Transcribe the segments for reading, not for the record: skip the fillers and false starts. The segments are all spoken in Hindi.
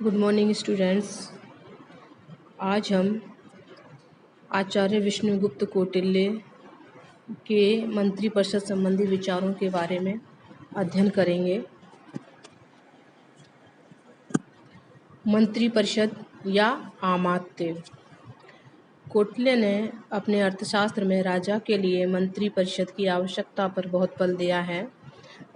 Good morning students. आज हम आचार्य विष्णुगुप्त कौटिल्य के मंत्रिपरिषद संबंधी विचारों के बारे में अध्ययन करेंगे। मंत्रिपरिषद या आमात्य। कौटिल्य ने अपने अर्थशास्त्र में राजा के लिए मंत्रिपरिषद की आवश्यकता पर बहुत बल दिया है।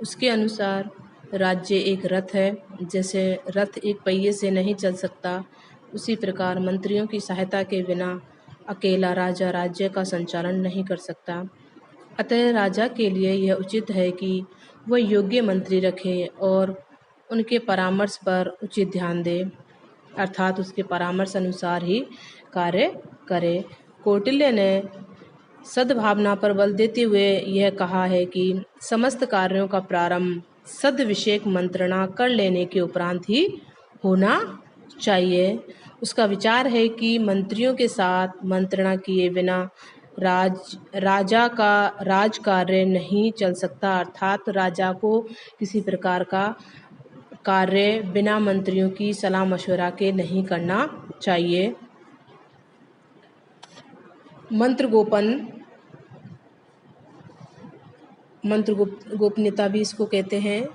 उसके अनुसार राज्य एक रथ है। जैसे रथ एक पहिए से नहीं चल सकता, उसी प्रकार मंत्रियों की सहायता के बिना अकेला राजा राज्य का संचालन नहीं कर सकता। अतः राजा के लिए यह उचित है कि वह योग्य मंत्री रखे और उनके परामर्श पर उचित ध्यान दे, अर्थात उसके परामर्श अनुसार ही कार्य करे। कौटिल्य ने सद्भावना पर बल देते हुए यह कहा है कि समस्त कार्यों का प्रारंभ सद्विषयक मंत्रणा कर लेने के उपरांत ही होना चाहिए। उसका विचार है कि मंत्रियों के साथ मंत्रणा किए बिना राजा का राज कार्य नहीं चल सकता, अर्थात राजा को किसी प्रकार का कार्य बिना मंत्रियों की सलाह मशवरा के नहीं करना चाहिए। मंत्र गोपनीयता भी इसको कहते हैं।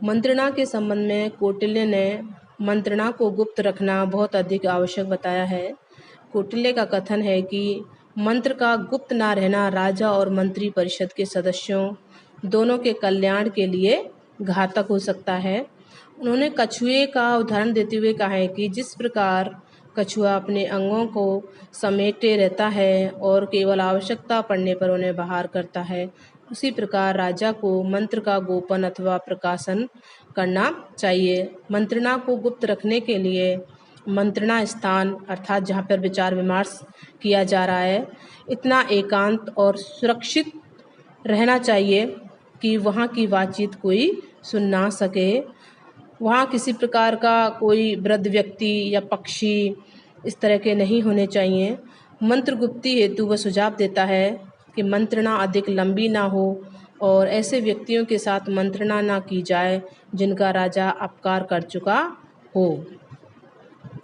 मंत्रणा के संबंध में कौटिल्य ने मंत्रणा को गुप्त रखना बहुत अधिक आवश्यक बताया है। कौटिल्य का कथन है कि मंत्र का गुप्त न रहना राजा और मंत्री परिषद के सदस्यों दोनों के कल्याण के लिए घातक हो सकता है। उन्होंने कछुए का उदाहरण देते हुए कहा है कि जिस प्रकार कछुआ अपने अंगों को समेटे रहता है और केवल आवश्यकता पड़ने पर उन्हें बाहर करता है, उसी प्रकार राजा को मंत्र का गोपन अथवा प्रकाशन करना चाहिए। मंत्रणा को गुप्त रखने के लिए मंत्रणा स्थान, अर्थात जहाँ पर विचार विमर्श किया जा रहा है, इतना एकांत और सुरक्षित रहना चाहिए कि वहाँ की बातचीत कोई सुन ना सके। वहाँ किसी प्रकार का कोई वृद्ध व्यक्ति या पक्षी इस तरह के नहीं होने चाहिए। मंत्र गुप्ती हेतु वह सुझाव देता है कि मंत्रणा अधिक लंबी ना हो और ऐसे व्यक्तियों के साथ मंत्रणा ना की जाए जिनका राजा अपकार कर चुका हो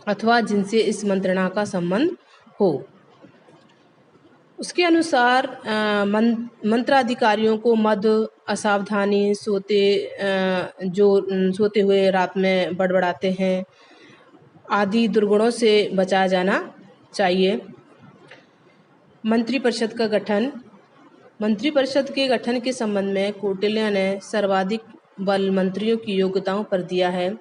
अथवा जिनसे इस मंत्रणा का संबंध हो। उसके अनुसार मंत्राधिकारियों को मद, असावधानी, सोते हुए रात में बड़बड़ाते हैं आदि दुर्गुणों से बचाया जाना चाहिए। मंत्रिपरिषद का गठन। मंत्रिपरिषद के गठन के संबंध में कौटिल्य ने सर्वाधिक बल मंत्रियों की योग्यताओं पर दिया है।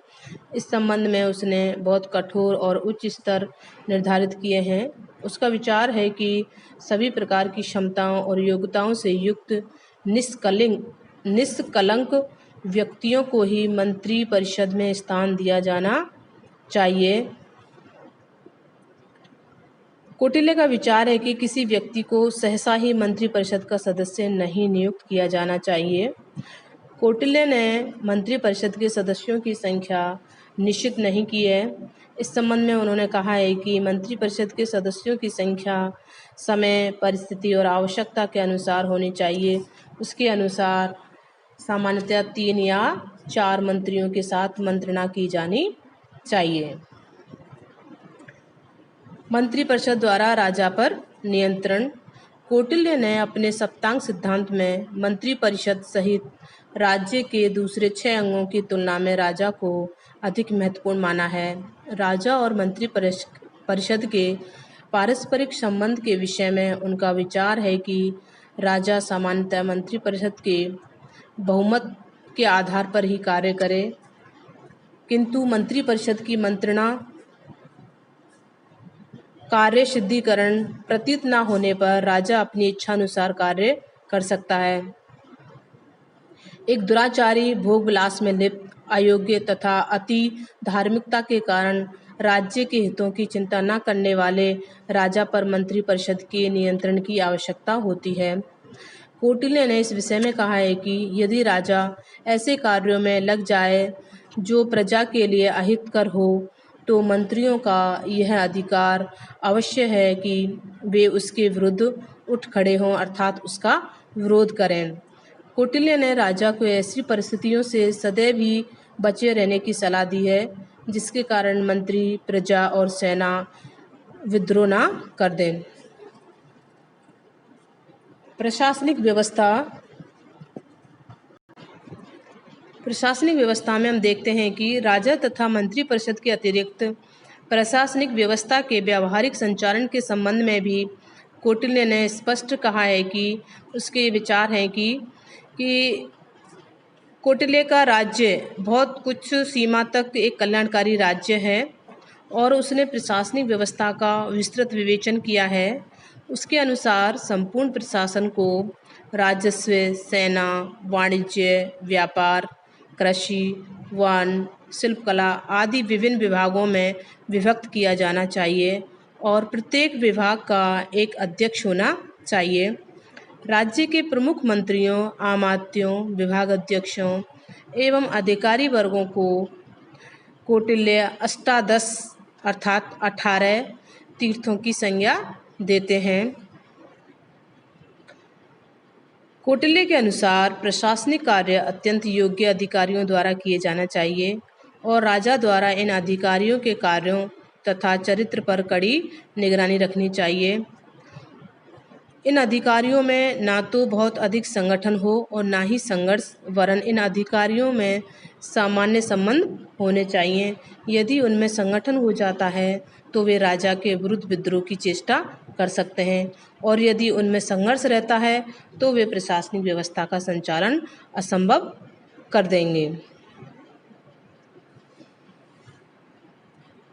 इस संबंध में उसने बहुत कठोर और उच्च स्तर निर्धारित किए हैं। उसका विचार है कि सभी प्रकार की क्षमताओं और योग्यताओं से युक्त निष्कलंक व्यक्तियों को ही मंत्री परिषद में स्थान दिया जाना चाहिए। कौटिल्य का विचार है कि किसी व्यक्ति को सहसा ही मंत्रिपरिषद का सदस्य नहीं नियुक्त किया जाना चाहिए। कौटिल्य ने मंत्रिपरिषद के सदस्यों की संख्या निश्चित नहीं की है। इस संबंध में उन्होंने कहा है कि मंत्रिपरिषद के सदस्यों की संख्या समय, परिस्थिति और आवश्यकता के अनुसार होनी चाहिए। उसके अनुसार सामान्यतः 3 या 4 मंत्रियों के साथ मंत्रणा की जानी चाहिए। मंत्रिपरिषद द्वारा राजा पर नियंत्रण। कौटिल्य ने अपने सप्तांग सिद्धांत में मंत्रिपरिषद सहित राज्य के दूसरे 6 अंगों की तुलना में राजा को अधिक महत्वपूर्ण माना है। राजा और मंत्रिपरिषद के पारस्परिक संबंध के विषय में उनका विचार है कि राजा सामान्यतः मंत्रिपरिषद के बहुमत के आधार पर ही कार्य करे, किंतु मंत्रिपरिषद की मंत्रणा कार्य सिद्धिकरण प्रतीत न होने पर राजा अपनी इच्छा अनुसार कार्य कर सकता है। एक दुराचारी, भोग विलास में लिप्त, अयोग्य तथा अति धार्मिकता के कारण राज्य के हितों की चिंता न करने वाले राजा पर मंत्रिपरिषद के नियंत्रण की आवश्यकता होती है। कौटिल्य ने इस विषय में कहा है कि यदि राजा ऐसे कार्यों में लग जाए जो प्रजा के लिए अहितकर हो, तो मंत्रियों का यह अधिकार अवश्य है कि वे उसके विरुद्ध उठ खड़े हों, अर्थात उसका विरोध करें। कौटिल्य ने राजा को ऐसी परिस्थितियों से सदैव ही बचे रहने की सलाह दी है जिसके कारण मंत्री, प्रजा और सेना विद्रोह ना कर दें। प्रशासनिक व्यवस्था में हम देखते हैं कि राजा तथा मंत्रिपरिषद के अतिरिक्त प्रशासनिक व्यवस्था के व्यावहारिक संचालन के संबंध में भी कौटिल्य ने स्पष्ट कहा है कि उसके विचार हैं कि कौटिल्य का राज्य बहुत कुछ सीमा तक एक कल्याणकारी राज्य है और उसने प्रशासनिक व्यवस्था का विस्तृत विवेचन किया है। उसके अनुसार संपूर्ण प्रशासन को राजस्व, सेना, वाणिज्य, व्यापार, कृषि, वन, शिल्पकला आदि विभिन्न विभागों में विभक्त किया जाना चाहिए और प्रत्येक विभाग का एक अध्यक्ष होना चाहिए। राज्य के प्रमुख मंत्रियों, आमात्यों, विभागाध्यक्षों एवं अधिकारी वर्गों को कौटिल्य अष्टादश अर्थात 18 तीर्थों की संज्ञा देते हैं। कौटिल्य के अनुसार प्रशासनिक कार्य अत्यंत योग्य अधिकारियों द्वारा किए जाना चाहिए और राजा द्वारा इन अधिकारियों के कार्यों तथा चरित्र पर कड़ी निगरानी रखनी चाहिए। इन अधिकारियों में ना तो बहुत अधिक संगठन हो और ना ही संघर्ष, वरन इन अधिकारियों में सामान्य संबंध होने चाहिए। यदि उनमें संगठन हो जाता है तो वे राजा के विरुद्ध विद्रोह की चेष्टा कर सकते हैं और यदि उनमें संघर्ष रहता है तो वे प्रशासनिक व्यवस्था का संचालन असंभव कर देंगे।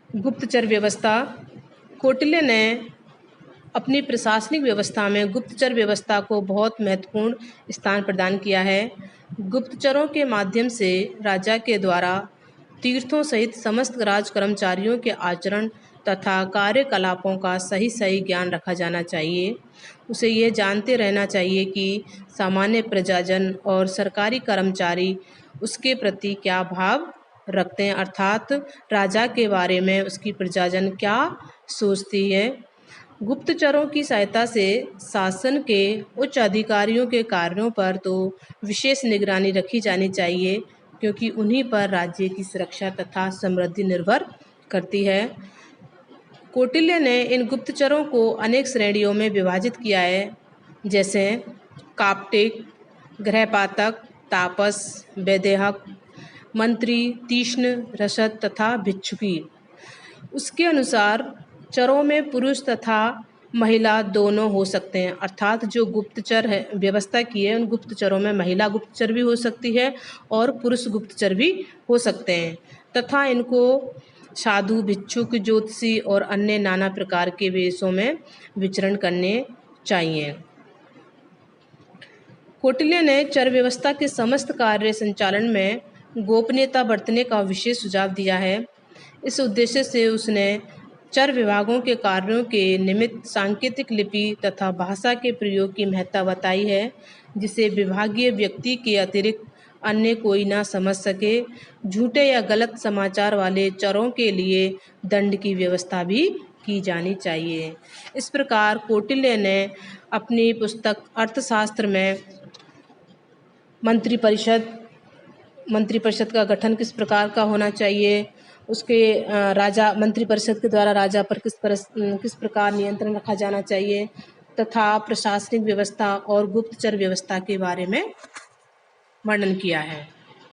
गुप्तचर व्यवस्था। कौटिल्य ने अपनी प्रशासनिक व्यवस्था में गुप्तचर व्यवस्था को बहुत महत्वपूर्ण स्थान प्रदान किया है। गुप्तचरों के माध्यम से राजा के द्वारा तीर्थों सहित समस्त राज कर्मचारियों के आचरण तथा कार्यकलापों का सही ज्ञान रखा जाना चाहिए। उसे ये जानते रहना चाहिए कि सामान्य प्रजाजन और सरकारी कर्मचारी उसके प्रति क्या भाव रखते हैं, अर्थात राजा के बारे में उसकी प्रजाजन क्या सोचती है। गुप्तचरों की सहायता से शासन के उच्च अधिकारियों के कार्यों पर तो विशेष निगरानी रखी जानी चाहिए, क्योंकि उन्हीं पर राज्य की सुरक्षा तथा समृद्धि निर्भर करती है। कौटिल्य ने इन गुप्तचरों को अनेक श्रेणियों में विभाजित किया है, जैसे काप्टिक, गृहपातक, तापस, वैदेहक, मंत्री, तीक्ष्ण, रसद तथा भिक्षुकी। उसके अनुसार चरों में पुरुष तथा महिला दोनों हो सकते हैं, अर्थात जो गुप्तचर है व्यवस्था की है उन गुप्तचरों में महिला गुप्तचर भी हो सकती है और पुरुष गुप्तचर भी हो सकते हैं तथा इनको साधु, भिक्षुक, ज्योतिषी और अन्य नाना प्रकार के वेशों में विचरण करने चाहिए। कौटिल्य ने चर व्यवस्था के समस्त कार्य संचालन में गोपनीयता बरतने का विशेष सुझाव दिया है। इस उद्देश्य से उसने चर विभागों के कार्यों के निमित्त सांकेतिक लिपि तथा भाषा के प्रयोग की महत्ता बताई है, जिसे विभागीय व्यक्ति के अतिरिक्त अन्य कोई ना समझ सके। झूठे या गलत समाचार वाले चरों के लिए दंड की व्यवस्था भी की जानी चाहिए। इस प्रकार कौटिल्य ने अपनी पुस्तक अर्थशास्त्र में मंत्रिपरिषद का गठन किस प्रकार का होना चाहिए, उसके राजा मंत्रिपरिषद के द्वारा राजा पर किस प्रकार नियंत्रण रखा जाना चाहिए तथा प्रशासनिक व्यवस्था और गुप्तचर व्यवस्था के बारे में वर्णन किया है।